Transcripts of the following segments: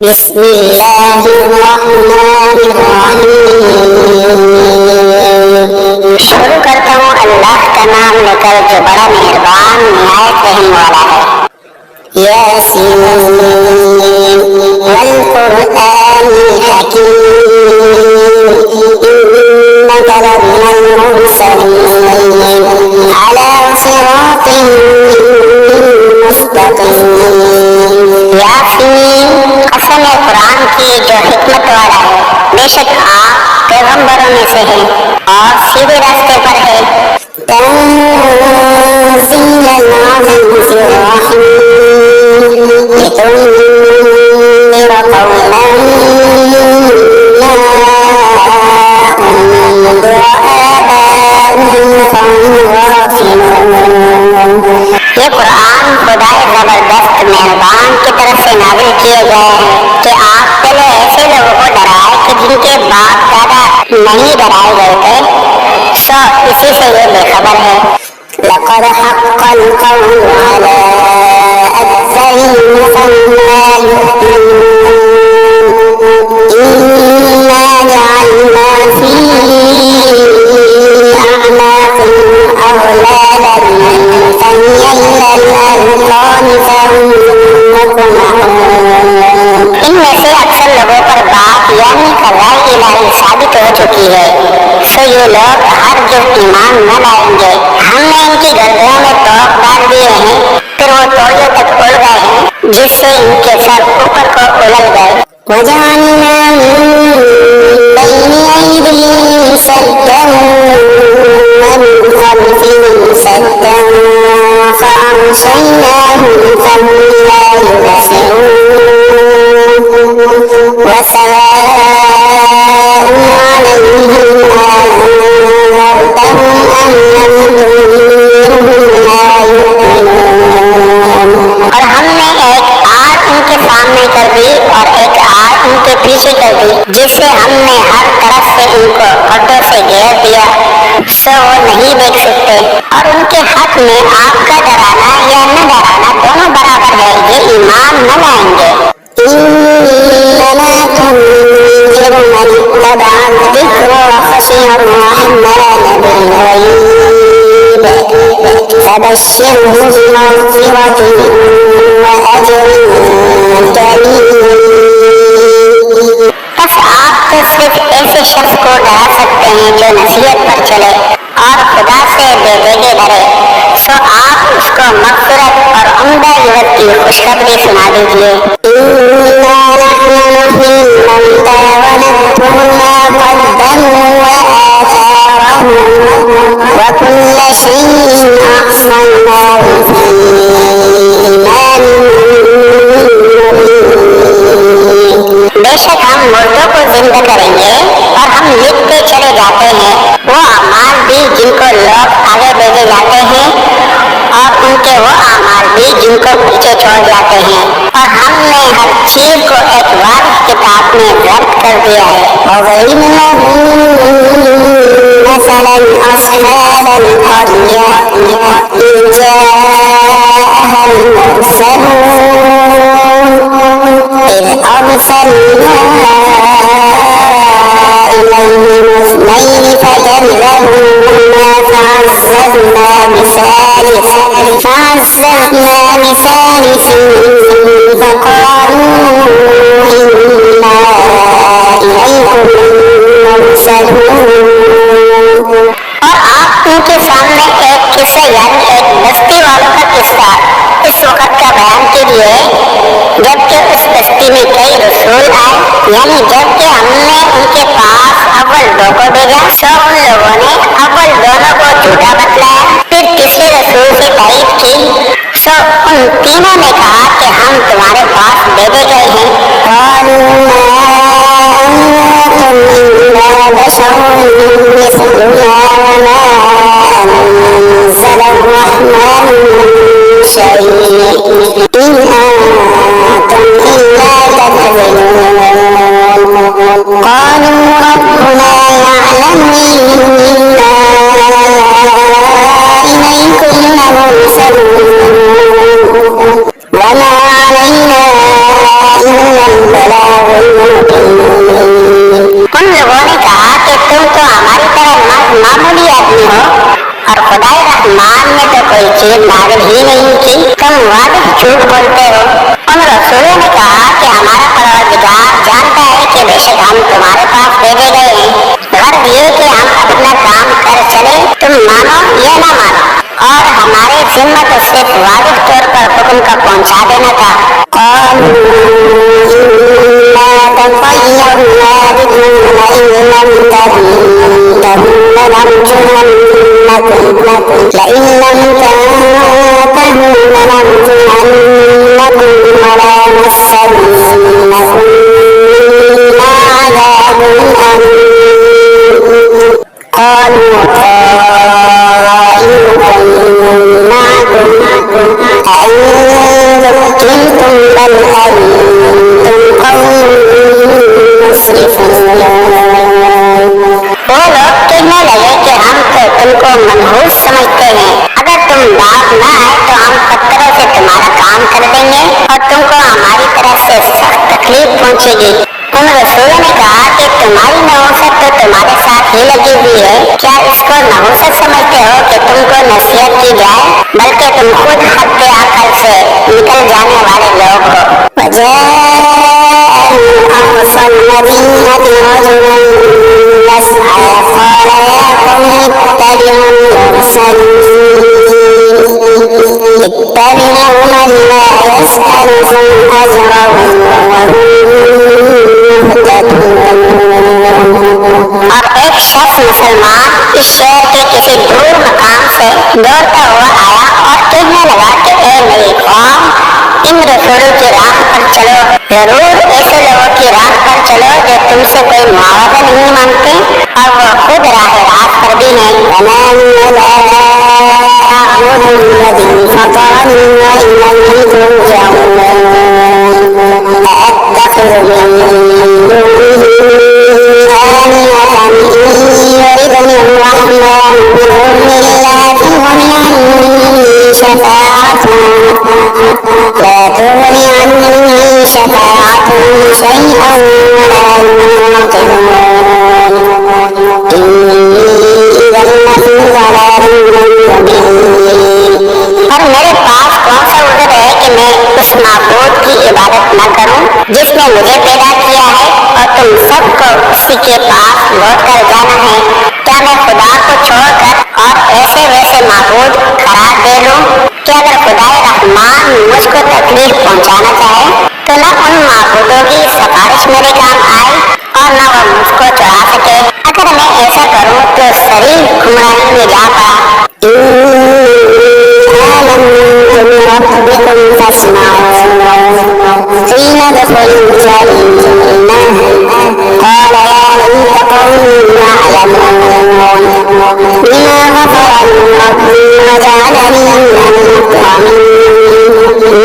बिस्मिल्लाहिर्रहमानिर्रहीम। शुरू करता हूँ अल्लाह का नाम लेकर जो बड़ा मेहरबान निहायत रहम वाला है। यासीन वल कुरआनिल हकीम इन्नका लमिनल मुरसलीन अला सिरातिन मुस्तकीम। यासीन कसम है कुरान की जो हिकमत वाला है, बेशक आप पैगंबरों में से हैं और सीधे रास्ते पर है। तंज़ीलुल अज़ीज़िर रहीम लितुन्ज़िर क़ौमन मा उन्ज़िर आबाउहुम फहुम गाफ़िलून। ये कुरान खुदाए जबरदस्त मेहरबान की तरफ से नाज़िल किए गए हैं कि आप पहले ऐसे लोगों को डराए कि जिनके बाप दादा नहीं डराए गए थे, सो इसी से ये बेखबर है। लक़द हक़्क़ल क़ौलु अला अक्सरिहिम फमा यु'मिनून। इन्ना जअलना फी अअनाक़िहिम अग़लालन फ़हियल अज़क़ान फ़हुम मुक़महून। इनमें से अक्सर लोगों पर बात यानी कज़ाए इलाही साबित हो चुकी है, सो ये लोग हर जो ईमान न लाएंगे। हमने इनकी गर्दनों में तोप डाल दिए हैं, फिर वो तौलियों तक उड़ गए हैं, जिससे इनके सर ऊपर को उलझ गए। वजअलना मिन बैनि अयदीहिम सद्दन व मिन खल्फिहिम सद्दन फ़अग़शयनाहुम फ़हुम ला युबसिरून। वसवाअन अलैहिम अअनज़रतहुम अम लम तुनज़िरहुम ला युमिनून। और हमने एक आग उनके सामने कर दी और एक आग उनके पीछे कर दी, जिससे हमने हर तरफ से उनको गड्ढों से घेर दिया, सो वो नहीं देख सकते। और उनके हक में आपका डराना या न डराना दोनों बराबर है, ये ईमान न लाएंगे। इन्नमा तुनज़िरु मन इत्तबअ ज़िक्र व ख़शिय अर्रहमान बिल-ग़ैब फ़बश्शिरहु बिमग़फ़िरतिन व अज्रिन करीम। बस आप तो सिर्फ ऐसे शख्स को डरा सकते हैं जो नसीहत पर चले और खुदा से बेदेगे डरे, सो आप उसको मग़फ़िरत और उम्दा युवत की खुशखबरी सुना दीजिए। इन्ना नहनु नुह्यिल मौता व नक्तुबु मा क़द्दमू व आथारहुम व कुल्ला शैइन अहसयनाहु फी इमामिन मुबीन। बेशक हम मुर्दों को जिंदा करेंगे और हम लिखते चले जाते हैं वो अमाल भी जिनको लोग आगे भेजे जाते हैं और उनके वो अमाल भी जिनको पीछे छोड़ जाते हैं। और हमने हर चीज को एक वारिस किताब में दर्ज कर दिया है। मसलन अस्हाबल क़र्यह इज़ जाअहल मुरसलून इज़ अरसलना इलैहिम इस्नैन फकज़्ज़बूहुमा फअज़्ज़ज़ना बिसालिस फक़ालू इन्ना इलैकुम मुरसलून। और आप उनके सामने एक किस्सा यानी एक बस्ती वालों का किस्सा इस वक्त का बयान कीजिए जबकि उस बस्ती में कई रसूल आए, यानी जबकि हमने उनके पास अव्वल दो को भेजा, सो उन लोगों ने अव्वल दोनों को झूठा बतलाया, फिर तीसरे रसूल से तारीफ की, सो उन तीनों ने कहा कि हम तुम्हारे पास भेजे गए हैं। قالوا ربنا يعلم إنا إليكم لمرسلون وما علينا إلا البلاغ उन लोगों ने कहा कि तुम तो हमारी तरह मामूली आदमी हो और खुदाए रहमान ने तो कोई चीज नाजिल ही नहीं की, तुम वाजिब झूठ बोलते हो। उन रसूलों ने कहा कि हमारा परवरदिगार जानता है कि बेशक हम तुम्हारे पास भेजे गए हैं, गर्ज ये कि हम अपना काम कर चले, तुम मानो या ना मानो, और हमारे जिम्मा तो सिर्फ वाजिब तौर पर हुक्म का पहुँचा देना था। तुमको मनहूस समझते हैं, अगर तुम बात न आए तो हम पत्थरों से तुम्हारा काम कर देंगे और तुमको हमारी तरफ से सख्त तकलीफ पहुंचेगी। उन रसूलों ने कहा कि तुम्हारी नहुसत तो तुम्हारे साथ ही लगी हुई है, क्या इसको नहुसत समझते हो कि तुमको नसीहत की जाए, बल्कि तुम खुद हद अकल से निकल जाने वाले लोग हो। और एक शख्स मुसलमान इस शहर के किसी दूर मकाम से दौड़ता हुआ आया और कहने लगा कि ए मेरी कौम, इन रसूलों की राह पर चलो, जरूर ऐसे लोगों की राह पर चलो जो तुमसे कोई मुआवजा नहीं मांगते और वो खुद राह रात पर भी नहीं। और मेरे पास कौन सा उज़्र है कि मैं उस माबूद की इबादत न करूं जिसने मुझे पैदा किया है और तुम सबको उसी के पास लौट कर जाना है। क्या मैं खुदा को छोड़कर और ऐसे वैसे माबूद करार दे लूं कि अगर खुदाए रहमान मुझको तकलीफ पहुंचाना चाहे तो न उन माबूदों की सिफारिश मेरे काम आए और न वो मुझको चढ़ा सके। अगर मैं ऐसा करूं तो शरीर गुमराही में जा पड़ा।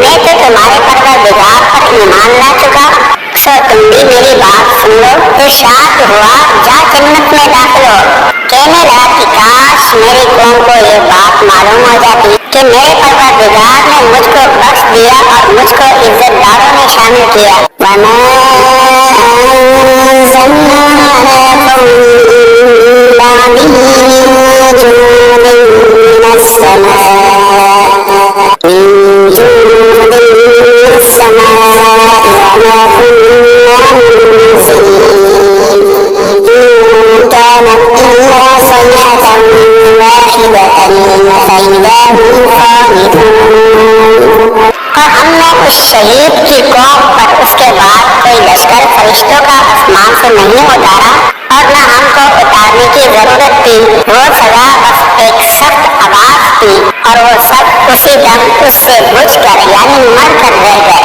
मैं तो तुम्हारे परवरदिगार पर ईमान ला चुका, सो तुम भी मेरी बात सुन लो। तो शाद हुआ, जा जन्नत में दाखिल हो। कहने लगा कि काश मेरी कौम को ये बात मालूम हो जाती कि मेरे परवरदिगार ने मुझको बख्श दिया और मुझको इज्जतदारों में शामिल किया। और हमने उस शहीद की कौम पर उसके बाद कोई लश्कर फरिश्तों का आसमान से नहीं उतारा और न हमको उतारने की जरूरत थी। वो सजा बस एक सख्त आवाज थी और वो सब उसी दम उससे बुझ कर यानी मर कर रह गए।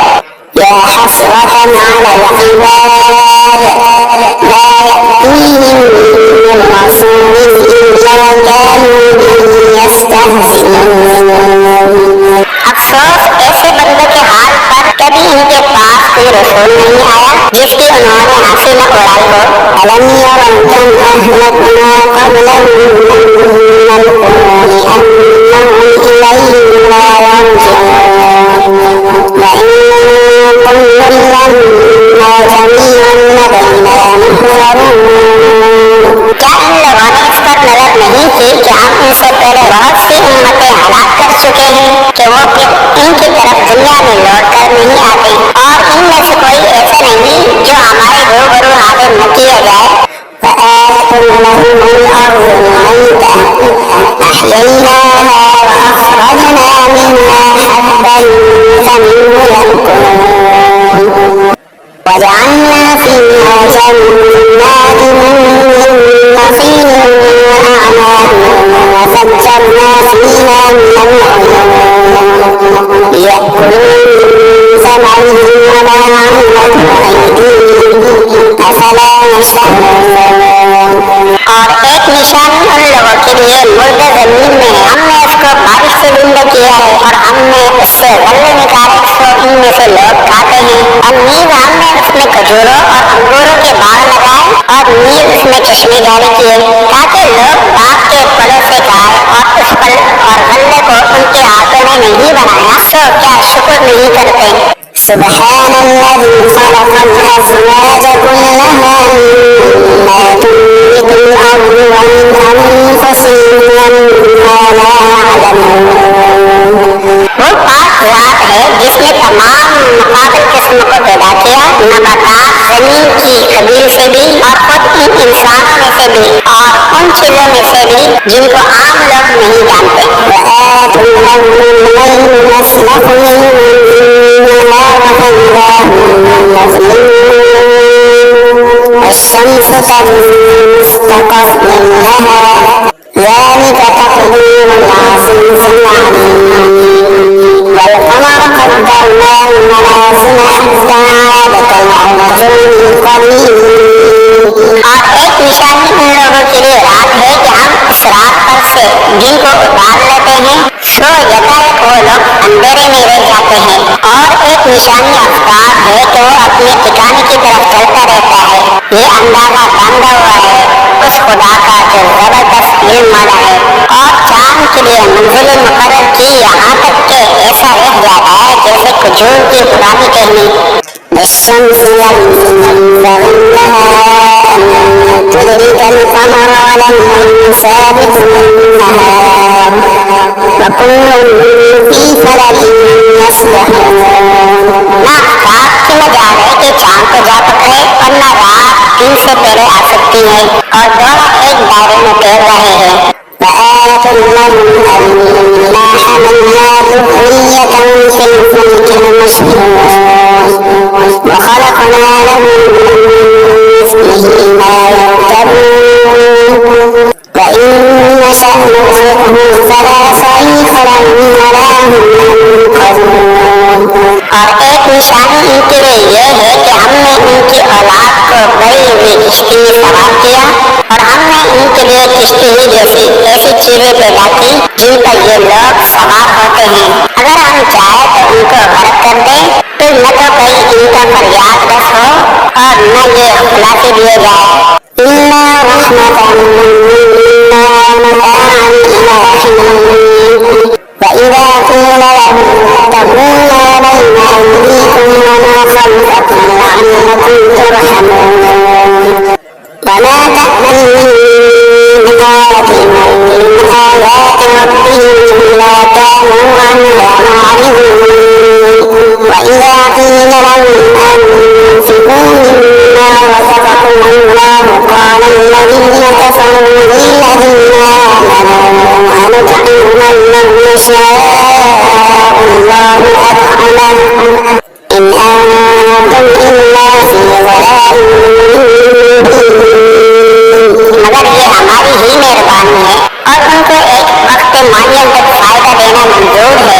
अफसोस ऐसे बंदे के हाल पर, कभी इनके पास कोई रसूल नहीं आया जिसकी उन्होंने हंसी न उड़ाई हो। क्या इन लोगों ने इस पर नजर नहीं की कि हम इनसे पहले बहुत सी उम्मतें हलाक कर चुके हैं कि वो फिर इनकी तरफ दुनिया में लौट कर नहीं आते, और इनमें से कोई ऐसा नहीं जो हमारे रूबरू हाजिर न किया जाए। وجعلنا فيها جنات من نخيل وأعناب وفجرنا فيها من العيون ليأكلوا من ثمره وما عملته أيديهم أفلا يشكرون। और एक निशानी उन लोगों के लिए मुर्दा जमीन में हमने उसको बारिश से जिंदा किया है, और हमने उससे गल्ले निकाले तो इनमें से लोग खाते हैं। और नींव हमने उसमें खजूरों और अंगूरों के बाग लगाए, और नींव उसमें चश्मे जारी किए ताकि लोग बाग के फलों से खाए, और उस फल और गल्ले को उनके हाथों ने नहीं बनाया तो क्या शुक्र नहीं करते। सुब्हानल्लाज़ी खलक़ल अज़वाज कुल्लहा मिम्मा तुनबितुल अर्दु व मिन अनफुसिहिम व मिम्मा ला यअलमून। वो पाक ज़ात है जिसने तमाम मुकाबिल किस्म को पैदा किया, नबातात ज़मीन की कबील से भी, और खुद इन इंसानों में से भी, और उन चीजों में से भी जिनको आम लोग नहीं जानते। الشمس مستقر لها ذلك تقدير العزيز العليم والقمر قدرناه منازل حتى عاد كالعرجون القديم। और एक निशानी उन लोगों के लिए रात है कि हम इस रात पर से दिन को उतार लेते हैं, सो यथायथ वो लोग अंधेरे में रह जाते हैं। और एक निशानी अफ्तार है कि वो अपने ठिकाने की तरफ चलता रहता है। ये अंदाजा बांधा हुआ है उस खुदा का जो जबरदस्त इल्म वाला है, और चांद के लिए मंजिल मुकर्रर की यहाँ तक के ऐसा रह जाता है जैसे खजूर की पुरानी टहनी। الشمس ينبغي لها أن تدرك القمر ولم سابق النهار وكل في فلك يسبحون। ना रात की मजाल है कि चांद को जा पकड़े, और न रात दिन से पहले आ सकती है, और दोनों एक दायरे में तैर रहे हैं। وآية لهم أنا حملنا ذرية في الفلك المشحون وخلقنا لهم من مثله ما يركبون وإن نشأ نغرقهم فلا صريخ لهم ولا هم ينقذون। और एक निशानी इनके लिए यह है कि हमने इनकी औलाद को बड़ी हुई किश्ती में सवार किया, और हमने इनके लिए किश्ती ही जैसी ऐसी चीजें पैदा की जिन पर ये लोग सवार होते हैं। अगर हम चाहे तो इनको गर्क कर दें, फिर न तो कोई इनका फरियाद रस हो और न ये खुलासे दिए जाए। इन्ना रहमतन मिन्ना मताअन इला हीन वइज़ा क़ीला लहुम इत्तक़ू मा बैना अयदीकुम वमा खल्फकुम लअल्लकुम तुरहमून। وما تأمن بآية من آيات ربهم إلا كانوا عنها معرضين وإذا قيل لهم أنفقوا مما رزقكم الله قال الذين كفروا للذين آمنوا أنطعم من لو يشاء الله أطعمه إن أنتم إلا في ضلال मगर ये हमारी ही मेहरबानी है, और उनको एक वक्त मानियन तक फायदा देना मंजूर है।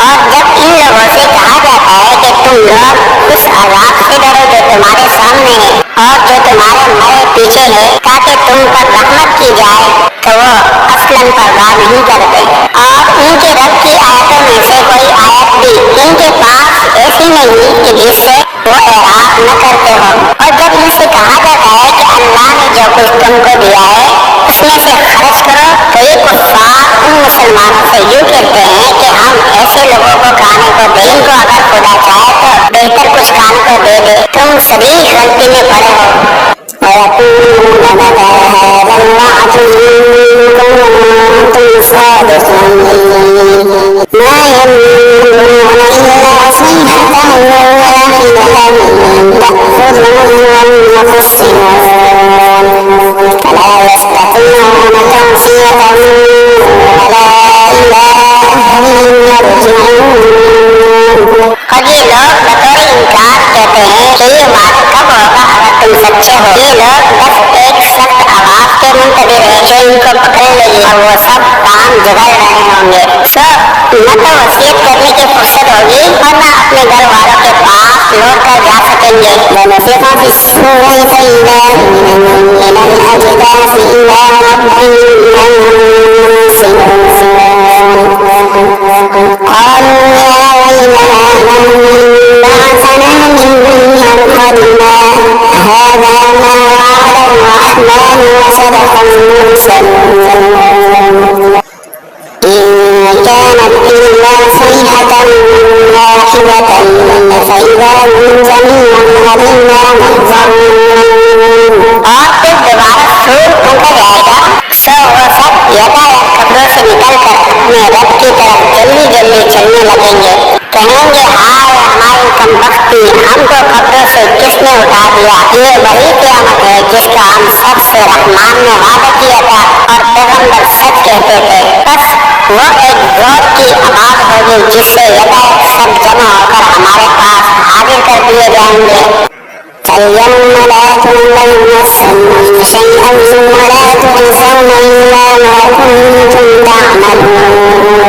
और जब इन लोगों से कहा जाता है कि तुम लोग उस अज़ाब से डरो जो तुम्हारे सामने है और जो तुम्हारे मरे पीछे है ताकि तुम पर रहमत की जाए, तो वो असलन परवाह नहीं करते। और उनके रब की आयतों में से कोई आयत भी इनके पास ऐसी नहीं कि जिससे वो एराद न करते हो। और जब इनसे कहा जाता है कि अल्लाह ने जो कुछ तुमको दिया है उसमें से खर्च करो, तो ये कुफ्फार उन मुसलमानों से यूँ कहते हैं कि हम ऐसे लोगों को खाने को दें जिनको अगर खुदा चाहे तो बेहतर कुछ खाने को दे दे, तुम सभी गलती में पड़े हो। ويقولون متى هذا الوعد إن كنتم صادقين ما يملكون إلا صيحة واحدة تأخذهم وهم يخصمون فلا يستطيعون توصية ولا إلى أهلهم يرجعون। और ये लोग बतौर इनकार कहते हैं कि ये वादा कब होगा अगर तुम सच्चे हो। ये लोग बस एक सख्त आवाज के मुंतज़िर हैं जो इनको पकड़ लेगी और वो सब काम जगह रहे होंगे। न तो वसीयत करने की फुर्सत होगी और न अपने घर वालों के पास लौट कर जा सकेंगे। كانت إلا صيحة واحدة فإذا هم جميع علينا محضرون। और फिर दोबारा सूर फूंका जाएगा सो वो सब यथायथ कब्रों से निकलकर अपने रब की तरफ जल्दी जल्दी चलने लगेंगे। कहेंगे हाय हमारी कमबख्ती, हमको कब्रों से किसने उठा दिया। ये वही क़यामत है जिसका हम सबसे रहमान ने वादा किया था और पैगंबर सच कहते थे। बस वो एक जोर की आवाज होगी जिससे यथायथ सब जमा होकर हमारे पास हाजिर कर दिए जाएंगे। فاليوم لا تظلم نفس شيئا ولا تجزون إلا ما كنتم تعملون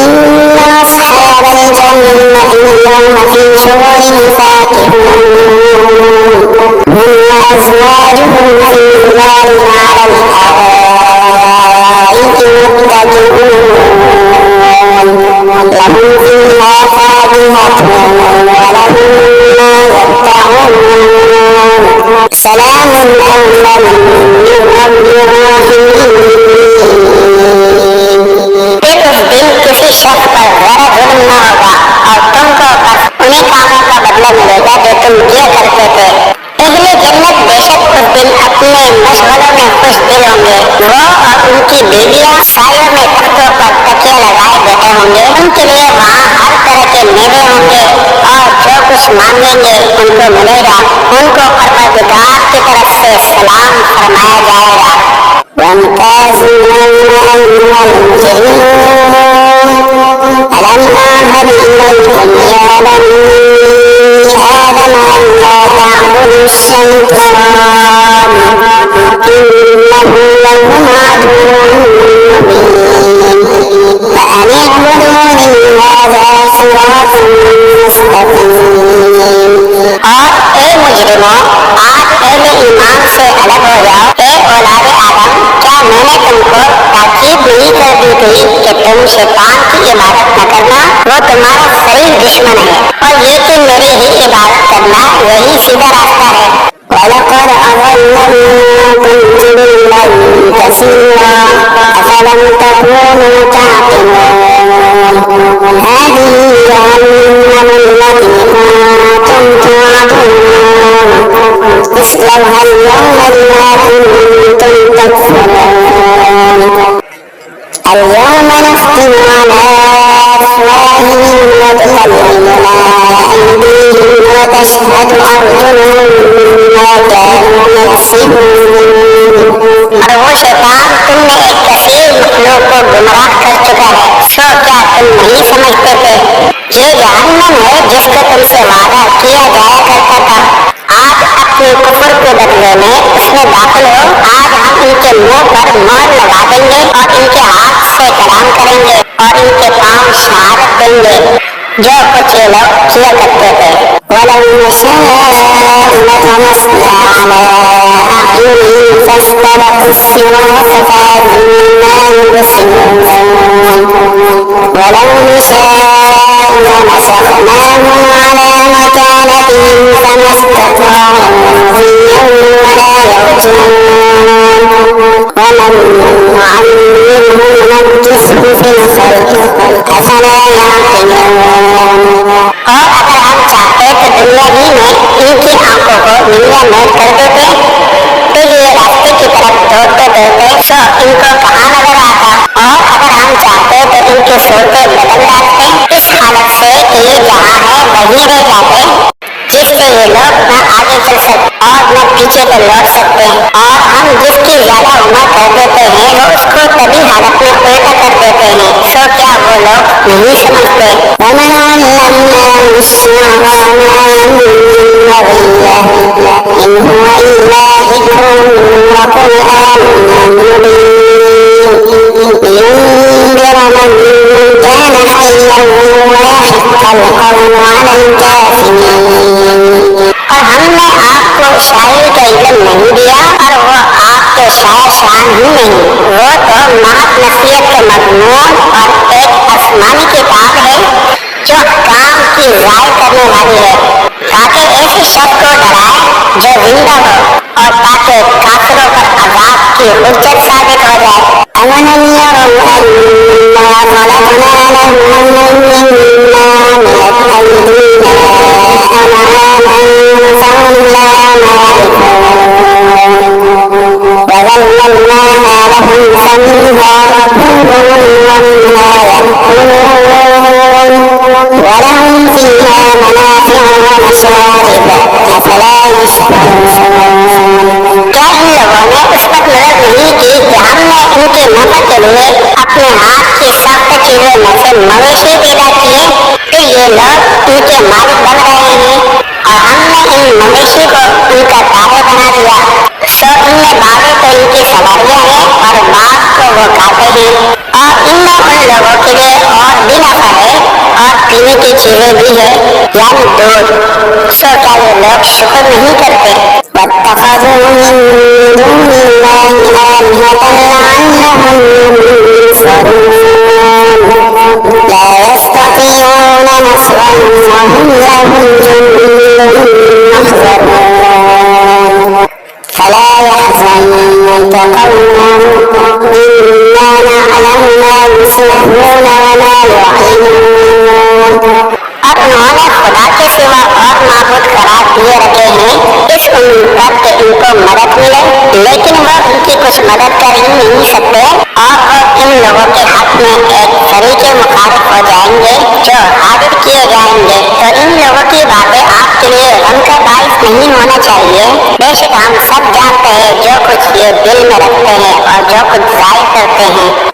إن أصحاب الجنة اليوم في شغل فاكهون هم وأزواجهم في ظلال على الأرائك متكئون لهم فيها فاكهة ولهم سلام قولا من رب رحيم। फिर उस दिन किसी शख्स पर जरा जुल्म न होगा और तुमको बस उन्हीं कामों का बदला मिलेगा जो तुम किया करते थे। अहले जन्नत बेशक उस दिन अपने मशगलों में खुश दिल होंगे। वो और उनकी बीवियां सायों में तख्तों पर तकिया लगाए बैठे होंगे। उनके लिए वहाँ हर तरह के मेवे होंगे और जो कुछ मांगेंगे उनको मिलेगा। उनको परवरदिगार की तरफ से सलाम फरमाया जाएगा। और ए मुजरिमों, आज पहले ईमान से अलग हो जाओ। ए औलाद आदम, क्या मैंने तुमको ताकीद नहीं कर दी थी कि तुम शैतान की इबादत न करना। वो तुम्हारा सही दुश्मन है और ये कि मेरी ही इबादत करना यही सीधा रास्ता है। वलक़द अज़ल्लनाकुम ज़िल्लन कसीरा अफ़लम तकूनू ताक़िलून हाज़िही जहन्नम अल्लती कुंतुम तुअदून इस्लौहा अल-यौम बिमा कुंतुम तकफुरून اليوم نختم على أفواههم وتكلمنا أيديهم وتشهد أرجلهم بما كانوا يكسبون। और वो शैतान तुमने एक कसीर मखलूक को गुमराह कर चुका है। सो क्या तुम नहीं समझते थे ये जहन्नम है जिसका तुमसे वादा किया जाया करता था। आज अपने कुफ्र के बदले में उसमें दाखिल हो। आज हम इनके मुंह पर मोहर लगा देंगे और इनके हाथ से कलाम करेंगे और इनके पांव शहादत देंगे जो कुछ ये लोग किया करते थे। वलौ नशाअ लतमस्ना अला अ'युनिहिम फस्तबक़ु الصراط فأنا يبصرون ولو نشاء لمسخناهم على مكانتهم فما استطاعوا مضيا ولا يرجعون ومن نعمره ننكسه في الخلق أفلا يعقلون। और अगर हम चाहते तो दुनिया ही में इनकी आंखों को दुनिया नोट कर देते, फिर ये रास्ते की तरफ दौड़ते दौड़ते सो इनको कहाँ नजर आता, और अगर हम चाहते तो इनके सोते बदल डालते। इस हालत से ये जहाँ है वहीं रह जाते, जिससे ये लोग न आगे चल सकते और न पीछे को लौट सकते। और हम जिसकी ज्यादा उम्र कर देते हैं वो उसको तभी हालत में उल्टा कर देते हैं। सो क्या वो लोग नहीं समझते? और हमने आपको शायरी का इल्म नहीं दिया, और वो आपके शायर शान ही नहीं, वो तो महज नसीहत के मजमून और एक आसमानी किताब है जो काम की राय करने वाली है, ताकि ऐसे शख्स को डराए जो जिंदा हो, और ताकि काफिरों पर अजाब की हुज्जत साबित हो जाए। क्या इन लोगों ने उस पर नजर नहीं की कि हमने इनके नफे के लिए अपने हाथ की सख्त चीजों में से मवेशी पैदा किए, फिर ये लोग इनके मालिक बन रहे हैं, और हमने इन मवेशी को उनका ताबे बना दिया। सो इनमें बागें तो इनकी सवारियां हैं और बाग को वो खाते हैं, और इनमें उन लोगों के लिए और भी नफा है और पीने की चीजें भी है, यानी दूध। सो क्या ये लोग शुक्र नहीं करते? और उन्होंने खुदा के सिवा और माबूद करार दिए रखे हैं इस उम्मीद पर कि इनको मदद मिले, लेकिन वह उनकी कुछ मदद कर ही नहीं सकते, और वो इन लोगों के हक में एक शरीके मुखालिफ हो जाएंगे जो हाजिर किए जाएंगे। तो इन लोगों की बातें आपके लिए गम का बाइस नहीं होना चाहिए। बेशक हम सब जानते हैं जो कुछ ये दिल में रखते हैं और जो कुछ जाहिर करते हैं।